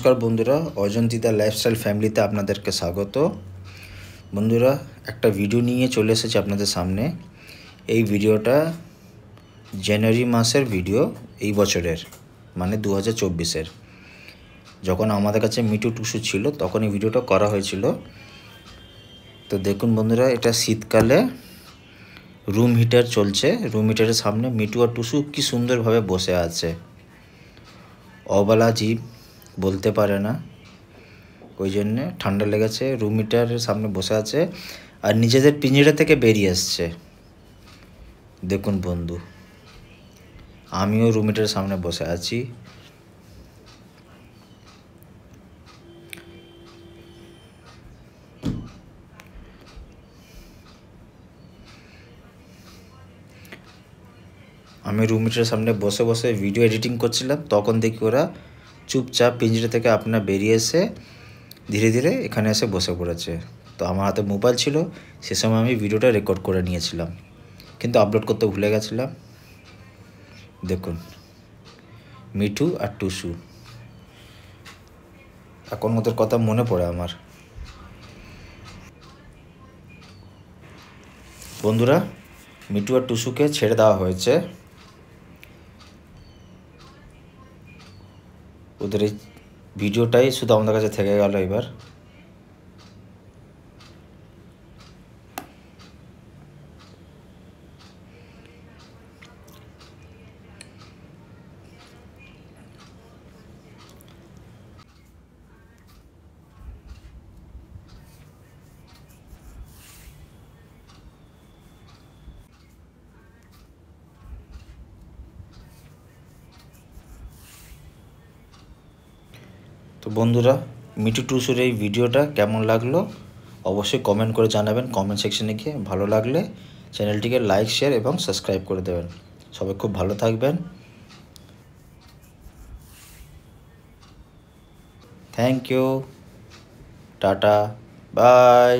নমস্কার বন্ধুরা, অজন্তিতা লাইফস্টাইল ফ্যামিলিতে আপনাদেরকে স্বাগত। বন্ধুরা, একটা ভিডিও নিয়ে চলে এসেছি আপনাদের সামনে। এই ভিডিওটা জানুয়ারি মাসের ভিডিও, এই বছরের মানে 2024-এর। যখন আমাদের কাছে মিটু টুসু ছিল তখন এই ভিডিওটা করা হয়েছিল। তো দেখুন বন্ধুরা, এটা শীতকালে রুম হিটার চলছে। রুম হিটারের সামনে মিটু আর টুসু কি সুন্দরভাবে বসে আছে। অবলা জীব, বলতে পারে না, ওই জন্যে ঠান্ডা লেগেছে, রুম হিটারের সামনে বসে আছে আর নিজেদের পিঞ্জরা থেকে বেরিয়ে আসছে। দেখুন বন্ধু, আমিও রুম হিটারের সামনে বসে আছি। আমি রুম হিটারের সামনে বসে বসে ভিডিও এডিটিং করছিলাম, তখন দেখি ওরা চুপচাপ পিঞ্জরা থেকে আপনার বেরিয়ে এসে ধীরে ধীরে এখানে এসে বসে পড়েছে। তো আমার হাতে মোবাইল ছিল, সে সময় আমি ভিডিওটা রেকর্ড করে নিয়েছিলাম, কিন্তু আপলোড করতে ভুলে গেছিলাম। দেখুন মিঠু আর টুসু, এখন ওদের কথা মনে পড়ে আমার। বন্ধুরা, মিঠু আর টুসুকে ছেড়ে দেওয়া হয়েছে। ওদের এই ভিডিওটাই শুধু আমাদের কাছে থেকে গেল এবার। তো বন্ধুরা, মিঠু টুসুর এই ভিডিওটা কেমন লাগলো অবশ্যই কমেন্ট করে জানাবেন কমেন্ট সেকশনে গিয়ে। ভালো লাগলে চ্যানেলটিকে লাইক, শেয়ার এবং সাবস্ক্রাইব করে দেবেন। সবাই খুব ভালো থাকবেন। Thank you, ta-ta, by.